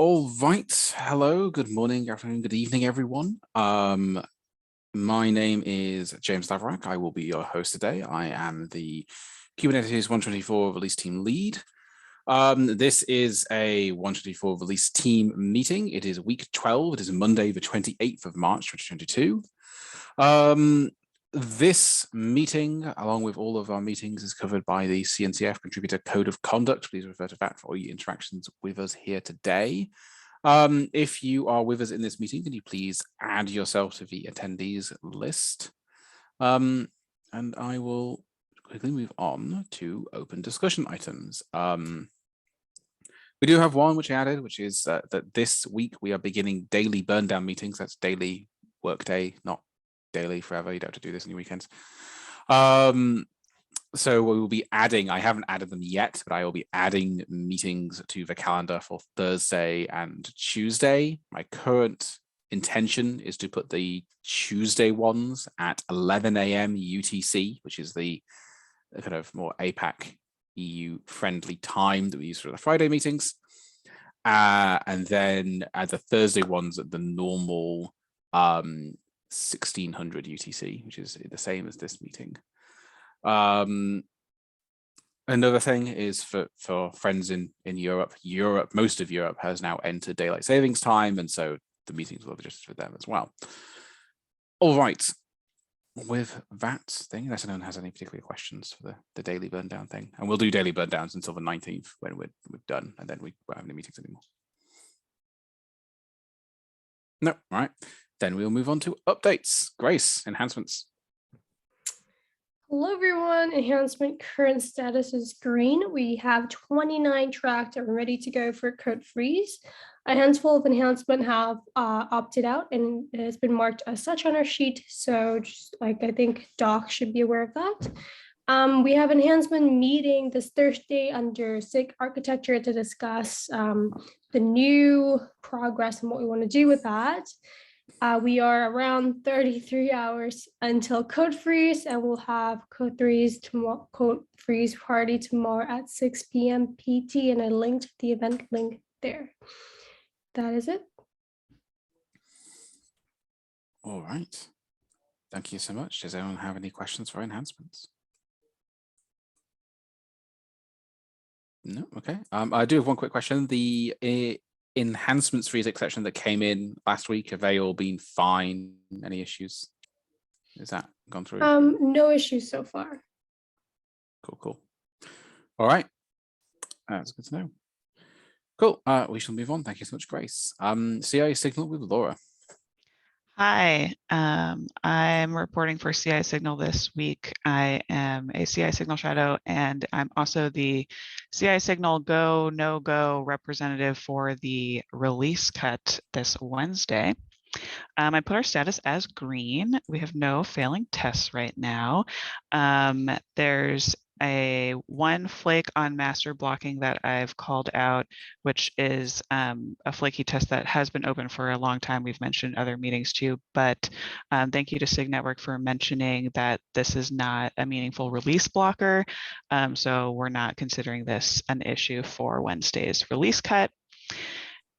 All right. Hello. Good morning, good afternoon, good evening, everyone. My name is James Laverack. I will be your host today. I am the Kubernetes 124 release team lead. This is a 124 release team meeting. It is week 12. It is Monday, the 28th of March, 2022. This meeting, along with all of our meetings, is covered by the CNCF Contributor Code of Conduct. Please refer to that for all your interactions with us here today. If you are with us in this meeting, can you please add yourself to the attendees list? And I will quickly move on to open discussion items. We do have one which I added, which is that this week we are beginning daily burn down meetings. That's daily workday, not daily forever. You don't have to do this on your weekends. So we will be adding, I haven't added them yet, but I will be adding meetings to the calendar for Thursday and Tuesday. My current intention is to put the Tuesday ones at 11 a.m. UTC, which is the kind of more APAC EU friendly time that we use for the Friday meetings. And then add the Thursday ones at the normal 1600 UTC, which is the same as this meeting. Another thing is for friends in Europe, most of Europe has now entered daylight savings time, and so the meetings will be adjusted for them as well. All right, with that thing, unless anyone has any particular questions for the daily burn down thing, and we'll do daily burn downs until the 19th when we're done, and then we won't have any meetings anymore. No, all right. Then we'll move on to updates. Grace, enhancements. Hello everyone, enhancement current status is green. We have 29 tracked and ready to go for code freeze. A handful of enhancement have opted out and it has been marked as such on our sheet. So just like I think Doc should be aware of that. We have enhancement meeting this Thursday under SIG architecture to discuss the new progress and what we want to do with that. We are around 33 hours until code freeze, and we'll have code freeze party tomorrow at 6 p.m. PT, and I linked the event link there. That is it. All right. Thank you so much. Does anyone have any questions for enhancements? No. Okay. I do have one quick question. The enhancements freeze exception that came in last week, have they all been fine? Any issues? Is that gone through? No issues so far. Cool. All right. That's good to know. Cool. We shall move on. Thank you so much, Grace. CI Signal with Laura. Hi, I'm reporting for CI Signal this week. I am a CI Signal shadow, and I'm also the CI Signal go, no go representative for the release cut this Wednesday. I put our status as green. We have no failing tests right now. There's one flake on master blocking that I've called out, which is a flaky test that has been open for a long time. We've mentioned other meetings too, but thank you to SIG Network for mentioning that this is not a meaningful release blocker. So we're not considering this an issue for Wednesday's release cut.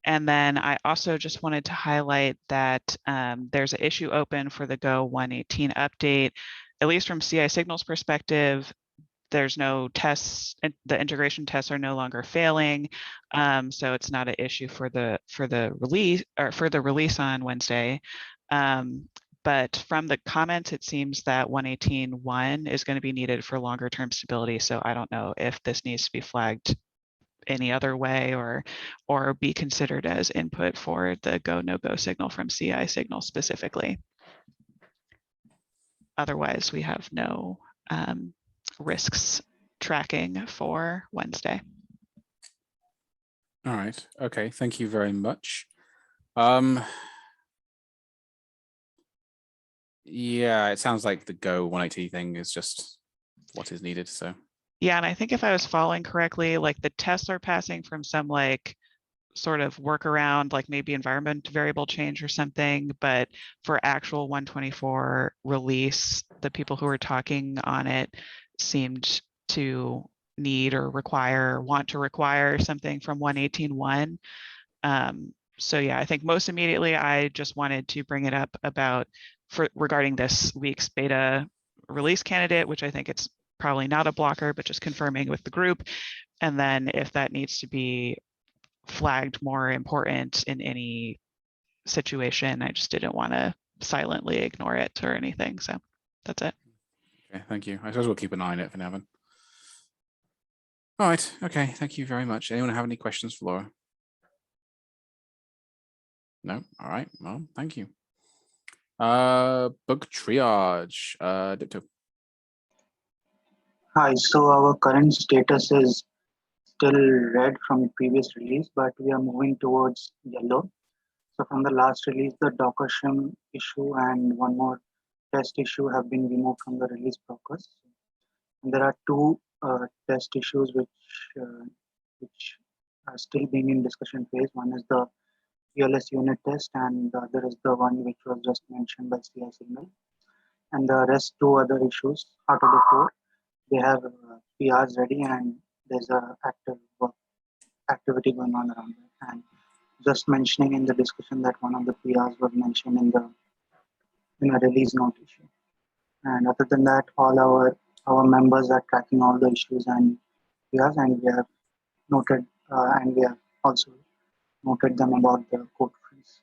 And then I also just wanted to highlight that there's an issue open for the Go 118 update. At least from CI Signal's perspective, there's no tests, the integration tests are no longer failing. So it's not an issue for the release or for the release on Wednesday. But from the comments, it seems that 118.1 is going to be needed for longer term stability. So I don't know if this needs to be flagged any other way or be considered as input for the go no go signal from CI Signal specifically. Otherwise, we have no risks tracking for Wednesday. All right. Okay. Thank you very much. Yeah, it sounds like the Go 180 thing is just what is needed. So yeah, and I think if I was following correctly, like the tests are passing from some like sort of workaround, like maybe environment variable change or something, but for actual 124 release, the people who were talking on it seemed to need or want to require something from 118.1. So yeah, I think most immediately, I just wanted to bring it up regarding this week's beta release candidate, which I think it's probably not a blocker, but just confirming with the group. And then if that needs to be flagged more important in any situation, I just didn't want to silently ignore it or anything. So that's it. Okay, thank you. I suppose we'll keep an eye on it for now then. All right, okay, thank you very much. Anyone have any questions for Laura? No, all right, well, thank you. Bug triage, Dipto. Hi, so our current status is still red from the previous release, but we are moving towards yellow. So from the last release, the Docker shim issue and one more test issue have been removed from the release blockers. And there are two test issues which are still being in discussion phase. One is the TLS unit test, and the other is the one which was just mentioned by CI Signal. And the rest two other issues out of the four, they have PRs ready, and there's a activity going on around it. And just mentioning in the discussion that one of the PRs was mentioned in a release note issue. And other than that, all our members are tracking all the issues and PRs, and we have noted and we have also noted them about the code freeze.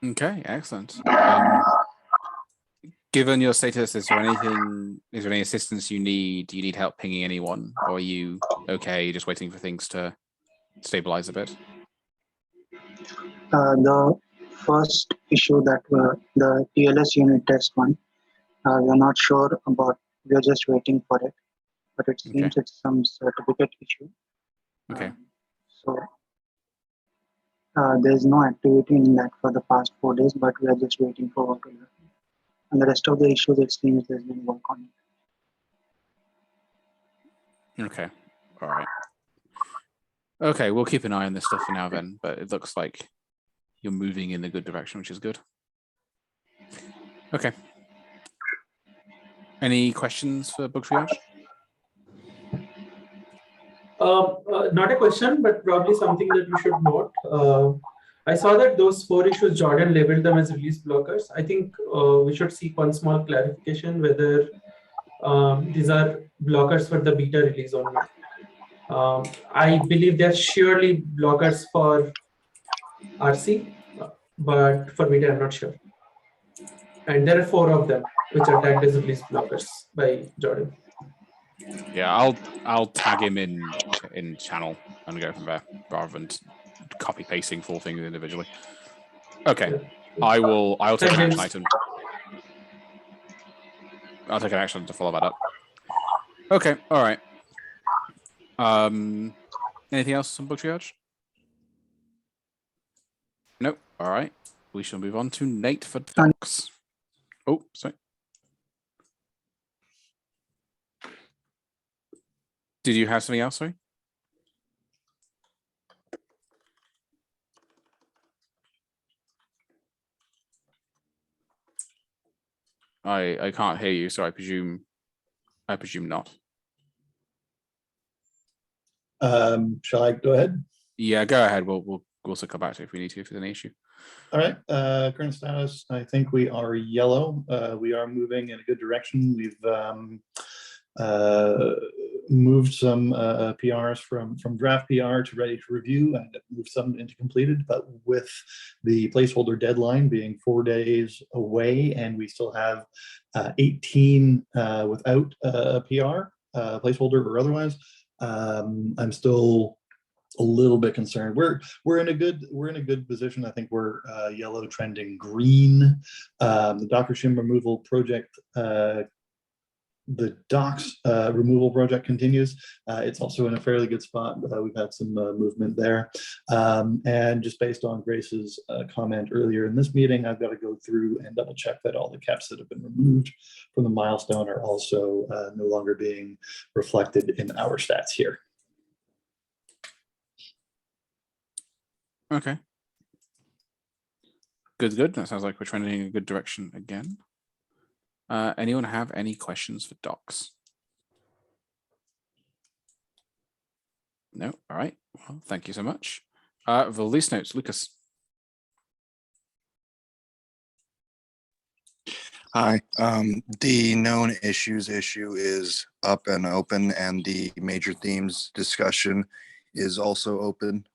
Okay, excellent. Given your status, is there any assistance you need? Do you need help pinging anyone? Or are you okay, just waiting for things to stabilize a bit? The first issue that the TLS unit test one, we're not sure about, we're just waiting for it, but it seems it's some certificate issue. Okay. So there's no activity in that for the past 4 days, but we are just waiting for what will happen. And the rest of the issues, it seems there's been work on it. Okay, all right. Okay, we'll keep an eye on this stuff for now then, but it looks like you're moving in a good direction, which is good. Okay. Any questions for bug triage? Not a question, but probably something that we should note. I saw that those 4 issues, Jordan labeled them as release blockers. I think we should seek one small clarification whether these are blockers for the beta release or not. I believe they're surely blockers for RC, but for beta, I'm not sure. And there are 4 of them, which are tagged as release blockers by Jordan. Yeah, I'll tag him in channel and go from there rather than copy pasting 4 things individually. Okay, yeah. I'll take an action item. I'll take an action to follow that up. Okay, all right. Anything else on bug triage? Nope. All right. We shall move on to Nate for docs. Oh, sorry. Did you have something else, sorry? I can't hear you, so I presume not. Shall I go ahead? Yeah, go ahead. We'll also come back to it if we need to, if there's any issue. All right. Current status, I think we are yellow. We are moving in a good direction. We've moved some PRs from draft PR to ready to review and moved some into completed, but with the placeholder deadline being 4 days away, and we still have 18 without a PR, placeholder or otherwise, I'm still a little bit concerned. We're in a good position. I think we're yellow trending green. The Docker shim removal project, the docs removal project continues. It's also in a fairly good spot. We've had some movement there. And just based on Grace's comment earlier in this meeting, I've got to go through and double check that all the caps that have been removed from the milestone are also no longer being reflected in our stats here. Okay. Good. That sounds like we're trending in a good direction again. Anyone have any questions for docs? No, all right. Well, thank you so much. Release notes, Lucas. Hi, the known issues issue is up and open, and the major themes discussion is also open.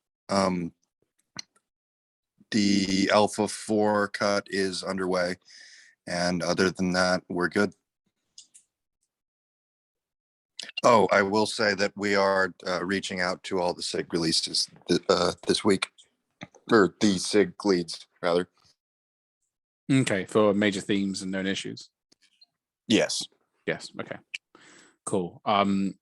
The Alpha 4 cut is underway, and other than that, we're good. Oh, I will say that we are reaching out to all the SIG releases this week, or the SIG leads, rather. Okay, for major themes and known issues. Yes. Yes. Okay. Cool.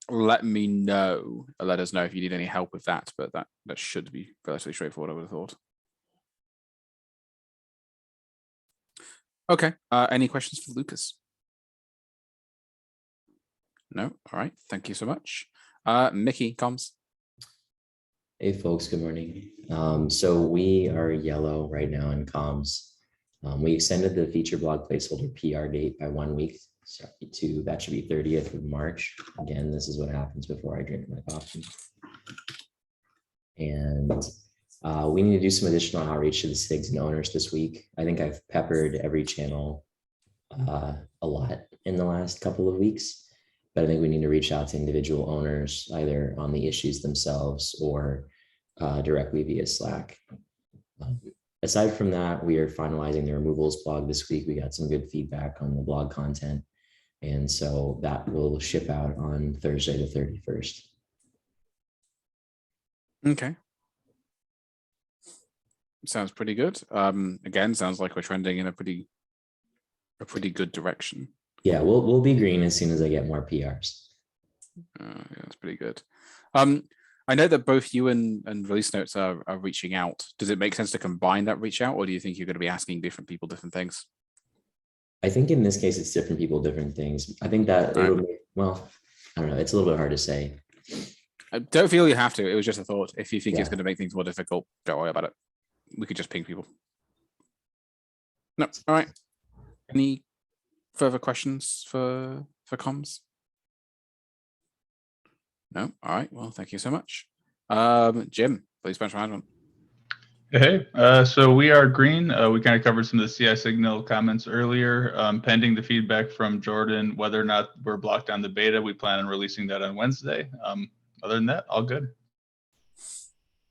Let me know. Let us know if you need any help with that. But that should be relatively straightforward, I would have thought. Okay. Any questions for Lucas? No. All right. Thank you so much. Mickey, comms. Hey folks, good morning. So we are yellow right now in comms. We extended the feature blog placeholder PR date by 1 week. So that should be 30th of March. Again, this is what happens before I drink my coffee. And we need to do some additional outreach to the SIGs and owners this week. I think I've peppered every channel a lot in the last couple of weeks, but I think we need to reach out to individual owners either on the issues themselves or directly via Slack. Aside from that, we are finalizing the removals blog this week. We got some good feedback on the blog content. And so that will ship out on Thursday the 31st. Okay. Sounds pretty good. Again, sounds like we're trending in a pretty good direction. Yeah, we'll be green as soon as I get more PRs. Yeah, that's pretty good. I know that both you and Release Notes are reaching out. Does it make sense to combine that reach out, or do you think you're going to be asking different people different things? I think in this case, it's different people, different things. I think that it'll make, well, I don't know. It's a little bit hard to say. I don't feel you have to. It was just a thought. If you think Yeah. it's going to make things more difficult, don't worry about it. We could just ping people. No, all right. Any further questions for comms? No, all right. Well, thank you so much. Jim, please, bench management. Hey, so we are green. We kind of covered some of the CI signal comments earlier. Pending the feedback from Jordan, whether or not we're blocked on the beta, we plan on releasing that on Wednesday. Other than that, all good.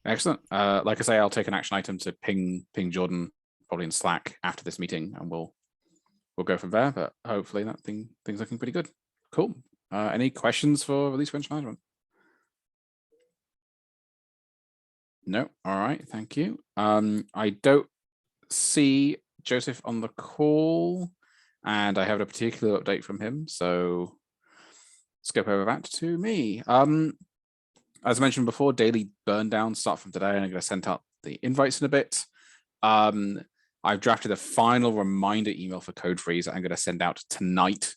Excellent. Like I say, I'll take an action item to ping Jordan probably in Slack after this meeting, and we'll go from there. But hopefully that things looking pretty good. Cool. Any questions for release bench management? No. All right. Thank you. I don't see Joseph on the call, and I have a particular update from him. So skip over that to me. As I mentioned before, daily burn down start from today, and I'm going to send out the invites in a bit. I've drafted a final reminder email for code freeze that I'm going to send out tonight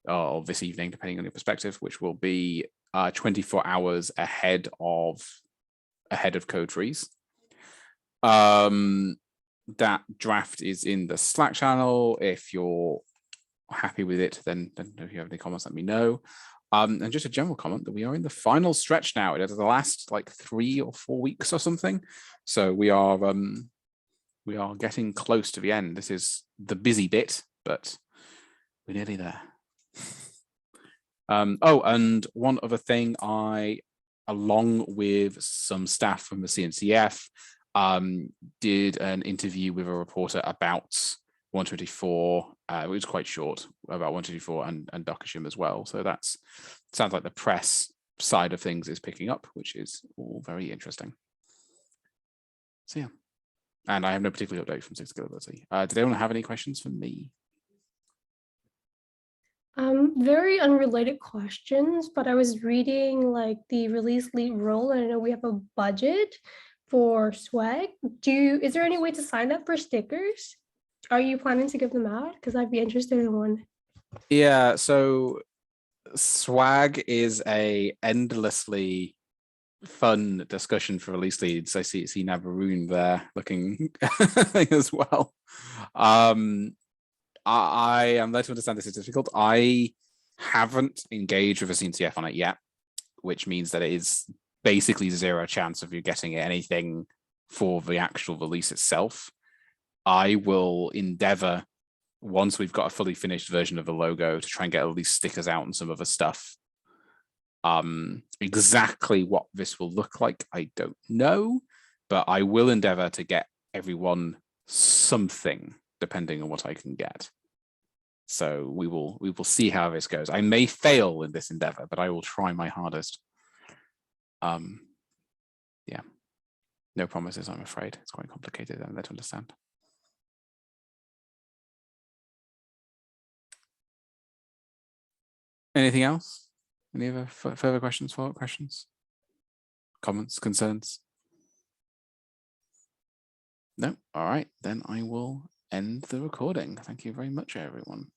or this evening, depending on your perspective, which will be 24 hours ahead of code freeze. That draft is in the Slack channel. If you're happy with it, then if you have any comments, let me know. And just a general comment that we are in the final stretch now. It is the last like 3 or 4 weeks or something. So we are getting close to the end. This is the busy bit, but we're nearly there. Oh, and one other thing, I, along with some staff from the CNCF, did an interview with a reporter about 124. It was quite short, about 124 and Docker Shim as well. So that sounds like the press side of things is picking up, which is all very interesting. So yeah, and I have no particular update from 6 Scalability. Did anyone have any questions for me? Very unrelated questions, but I was reading like the release lead role, and I know we have a budget for swag. Is there any way to sign up for stickers? Are you planning to give them out? Because I'd be interested in one. Yeah, so swag is a endlessly fun discussion for release leads. I see Nabaroon there looking as well. I am led to understand this is difficult. I haven't engaged with a CNCF on it yet, which means that it is basically zero chance of you getting anything for the actual release itself. I will endeavor, once we've got a fully finished version of the logo, to try and get at least stickers out and some other stuff. Exactly what this will look like, I don't know, but I will endeavor to get everyone something depending on what I can get. So we will see how this goes. I may fail in this endeavor, but I will try my hardest. Yeah, no promises, I'm afraid. It's quite complicated and to understand. Anything else? Any other further questions, follow-up questions? Comments, concerns? No? All right, then I will end the recording. Thank you very much, everyone.